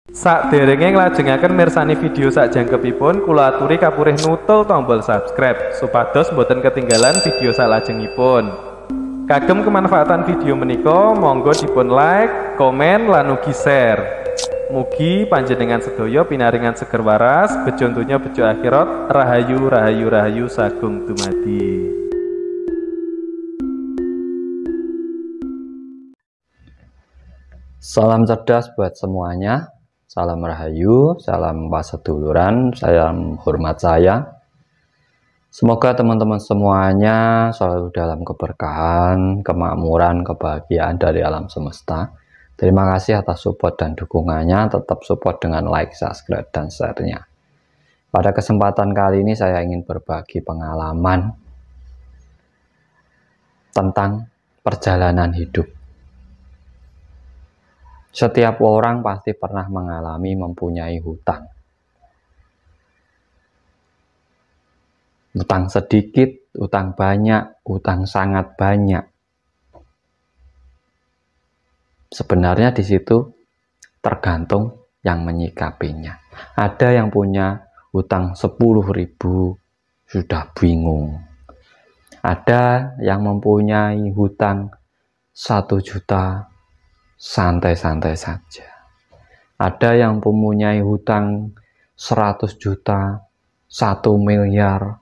Sakderenge nglajengaken mirsani video sakjangkepipun, kula aturi kapurih nutul tombol subscribe supados boten ketinggalan video salajengipun. Kagem kemanfaatan video menika, monggo dipun like, komen, lan ugi share. Mugi panjenengan sedaya pinaringan seger waras, bejo donya bejo akhirat, rahayu rahayu rahayu sagung dumadi. Salam cerdas buat semuanya, salam rahayu, salam paseduluran, salam hormat saya. Semoga teman-teman semuanya selalu dalam keberkahan, kemakmuran, kebahagiaan dari alam semesta. Terima kasih atas support dan dukungannya, tetap support dengan like, subscribe, dan share-nya. Pada kesempatan kali ini saya ingin berbagi pengalaman tentang perjalanan hidup. Setiap orang pasti pernah mengalami mempunyai hutang. Hutang sedikit, hutang banyak, hutang sangat banyak. Sebenarnya di situ tergantung yang menyikapinya. Ada yang punya hutang 10.000 sudah bingung. Ada yang mempunyai hutang 1 juta santai-santai saja. Ada yang mempunyai hutang 100 juta, 1 miliar,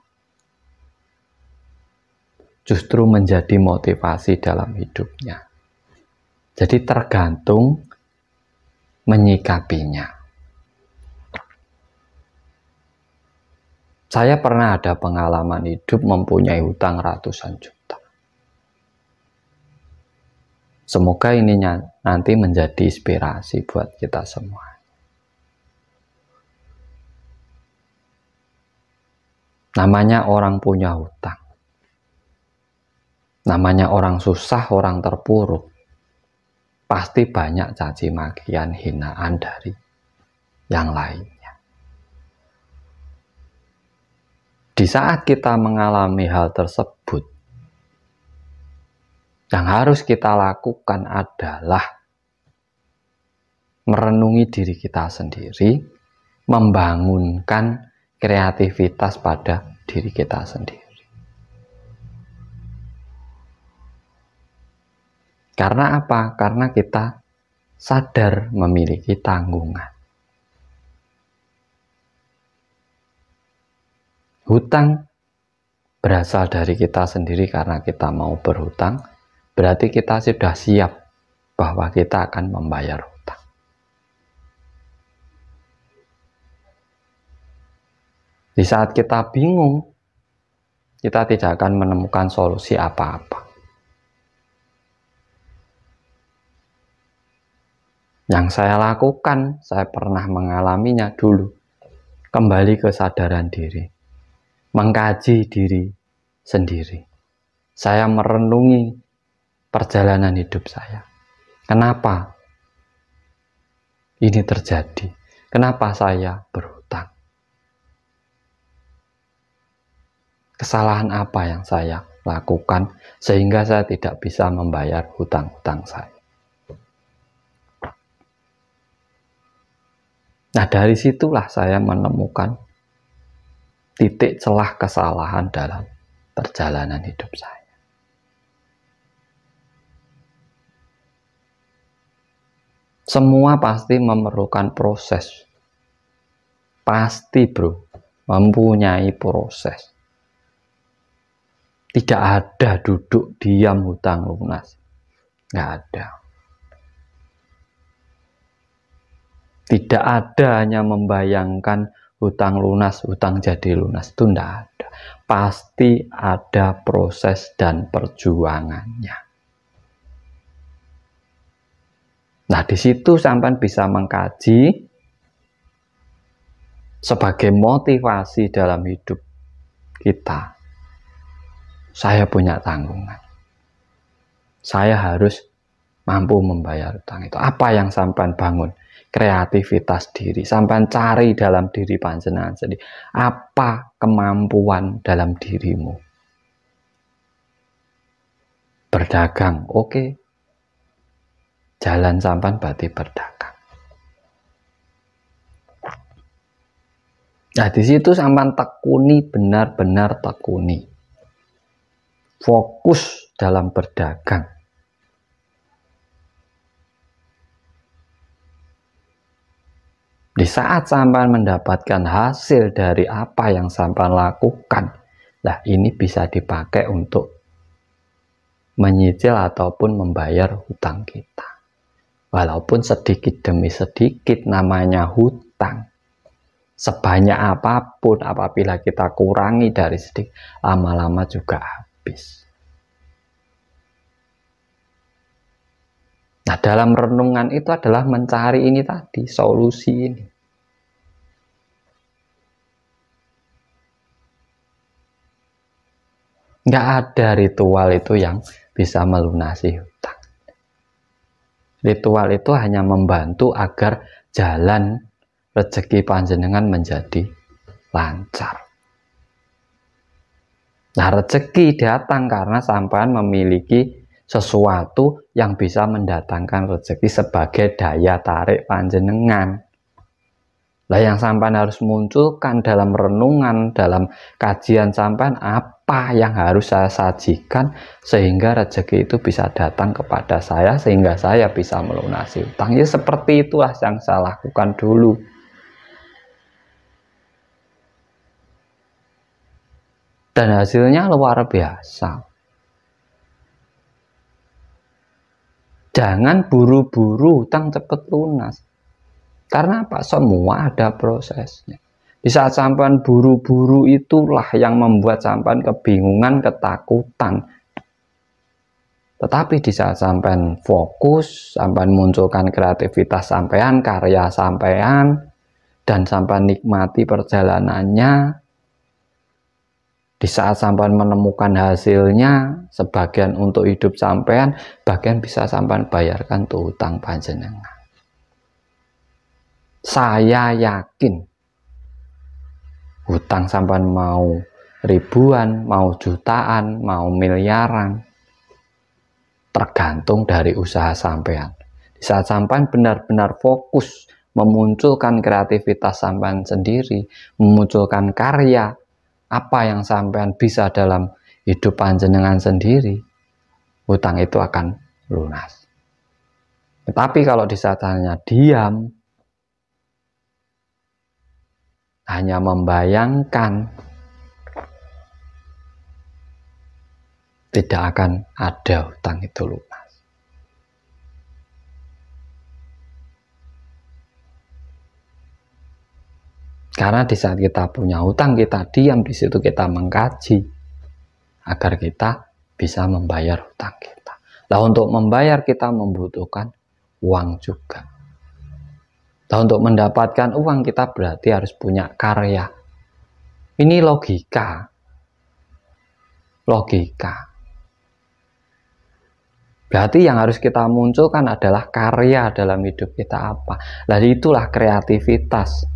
justru menjadi motivasi dalam hidupnya. Jadi tergantung menyikapinya. Saya pernah ada pengalaman hidup mempunyai hutang ratusan juta. Semoga ini nanti menjadi inspirasi buat kita semua. Namanya orang punya hutang. Namanya orang susah, orang terpuruk. Pasti banyak caci makian, hinaan dari yang lainnya. Di saat kita mengalami hal tersebut, yang harus kita lakukan adalah merenungi diri kita sendiri, membangunkan kreativitas pada diri kita sendiri. Karena apa? Karena kita sadar memiliki tanggungan. Hutang berasal dari kita sendiri karena kita mau berhutang. Berarti kita sudah siap bahwa kita akan membayar hutang. Di saat kita bingung, kita tidak akan menemukan solusi apa-apa. Yang saya lakukan, saya pernah mengalaminya dulu. Kembali ke kesadaran diri. Mengkaji diri sendiri. Saya merenungi perjalanan hidup saya. Kenapa ini terjadi? Kenapa saya berhutang? Kesalahan apa yang saya lakukan sehingga saya tidak bisa membayar hutang-hutang saya? Nah, dari situlah saya menemukan titik celah kesalahan dalam perjalanan hidup saya. Semua pasti memerlukan proses. Pasti bro, mempunyai proses. Tidak ada duduk diam hutang lunas. Nggak ada. Tidak ada hanya membayangkan hutang lunas, hutang jadi lunas. Itu tidak ada. Pasti ada proses dan perjuangannya. Nah, di situ sampai bisa mengkaji sebagai motivasi dalam hidup kita. Saya punya tanggungan. Saya harus mampu membayar utang itu. Apa yang sampai bangun? Kreativitas diri. Sampai cari dalam diri panjenengan sendiri. Apa kemampuan dalam dirimu? Berdagang, oke. Jalan sampan berarti berdagang. Nah, di situ sampean tekuni, benar-benar tekuni. Fokus dalam berdagang. Di saat sampean mendapatkan hasil dari apa yang sampean lakukan, lah ini bisa dipakai untuk menyicil ataupun membayar hutang kita. Walaupun sedikit demi sedikit, namanya hutang. Sebanyak apapun, apabila kita kurangi dari sedikit, lama-lama juga habis. Nah, dalam renungan itu adalah mencari ini tadi, solusi ini. Nggak ada ritual itu yang bisa melunasi hutang. Ritual itu hanya membantu agar jalan rezeki panjenengan menjadi lancar. Nah, rezeki datang karena sampean memiliki sesuatu yang bisa mendatangkan rezeki sebagai daya tarik panjenengan. Lah yang sampean harus munculkan dalam renungan, dalam kajian sampean, apa yang harus saya sajikan sehingga rezeki itu bisa datang kepada saya, sehingga saya bisa melunasi utang. Ya seperti itulah yang saya lakukan dulu. Dan hasilnya luar biasa. Jangan buru-buru utang cepat lunas. Karena apa? Semua ada prosesnya. Di saat sampean buru-buru itulah yang membuat sampean kebingungan, ketakutan. Tetapi di saat sampean fokus, sampean munculkan kreativitas sampean, karya sampean, dan sampean nikmati perjalanannya. Di saat sampean menemukan hasilnya, sebagian untuk hidup sampean, bagian bisa sampean bayarkan tuh hutang panjenengan. Saya yakin hutang sampean mau ribuan, mau jutaan, mau miliaran, tergantung dari usaha sampean. Di saat sampean benar-benar fokus memunculkan kreativitas sampean sendiri, memunculkan karya, apa yang sampean bisa dalam hidup panjenengan sendiri, hutang itu akan lunas. Tetapi kalau di saat hanya diam, hanya membayangkan, tidak akan ada hutang itu lunas. Karena di saat kita punya hutang, kita diam di situ, kita mengkaji agar kita bisa membayar hutang kita. Nah, untuk membayar kita membutuhkan uang juga. Nah, untuk mendapatkan uang kita berarti harus punya karya. Ini logika. Berarti yang harus kita munculkan adalah karya dalam hidup kita apa. Lalu itulah kreativitas.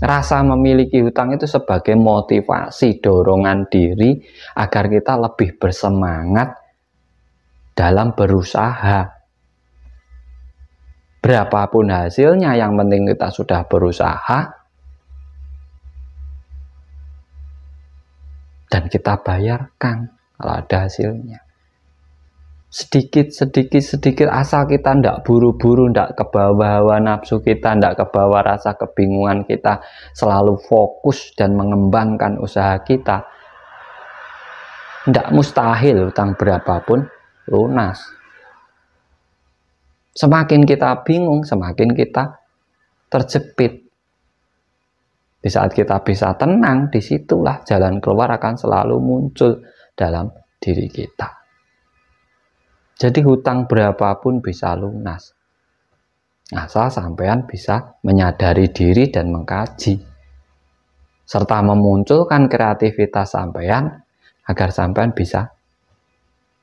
Rasa memiliki hutang itu sebagai motivasi, dorongan diri agar kita lebih bersemangat dalam berusaha. Berapapun hasilnya, yang penting kita sudah berusaha dan kita bayarkan kalau ada hasilnya. Sedikit asal kita tidak buru-buru, tidak kebawa hawa nafsu kita, tidak kebawa rasa kebingungan kita, selalu fokus dan mengembangkan usaha kita, tidak mustahil hutang berapapun lunas. Semakin kita bingung, semakin kita terjepit. Di saat kita bisa tenang, disitulah jalan keluar akan selalu muncul dalam diri kita. Jadi hutang berapapun bisa lunas. Asal sampean bisa menyadari diri dan mengkaji. Serta memunculkan kreativitas sampean agar sampean bisa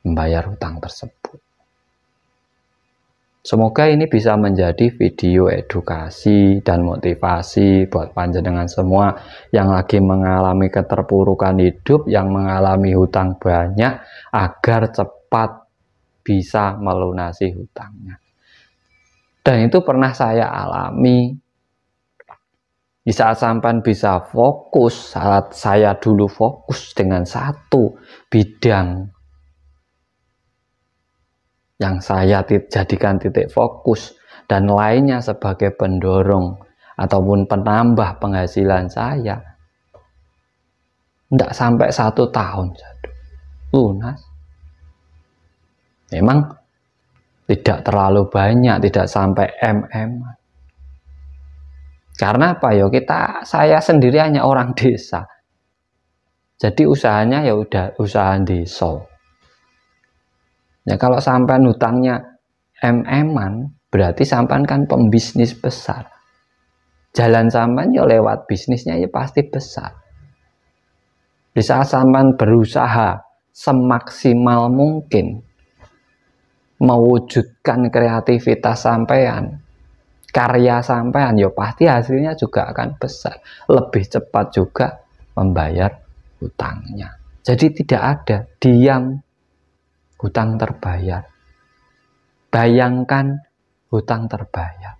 membayar hutang tersebut. Semoga ini bisa menjadi video edukasi dan motivasi buat panjenengan semua yang lagi mengalami keterpurukan hidup, yang mengalami hutang banyak, agar cepat bisa melunasi hutangnya. Dan itu pernah saya alami. Di saat sampean bisa fokus, saat saya dulu fokus dengan satu bidang yang saya jadikan titik fokus dan lainnya sebagai pendorong ataupun penambah penghasilan saya, tidak sampai 1 tahun lunas. Memang tidak terlalu banyak, tidak sampai MM. Karena apa ya, saya sendiri hanya orang desa, jadi usahanya ya udah usaha desa. Ya kalau sampean hutangnya MM-an, berarti sampean kan pembisnis besar. Jalan sampean ya lewat bisnisnya ya pasti besar. Di saat sampean berusaha semaksimal mungkin mewujudkan kreativitas sampean, karya sampean, ya pasti hasilnya juga akan besar, lebih cepat juga membayar hutangnya. Jadi tidak ada diam hutang terbayar. Bayangkan hutang terbayar.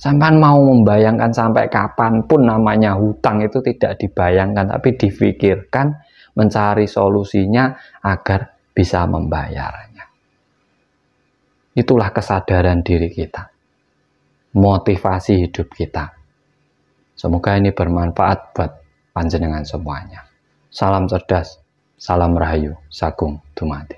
Sampean mau membayangkan sampai kapanpun namanya hutang itu tidak dibayangkan, tapi difikirkan, mencari solusinya agar bisa membayarnya. Itulah kesadaran diri kita, motivasi hidup kita. Semoga ini bermanfaat buat panjenengan semuanya. Salam cerdas, salam rahayu, sagung dumadi.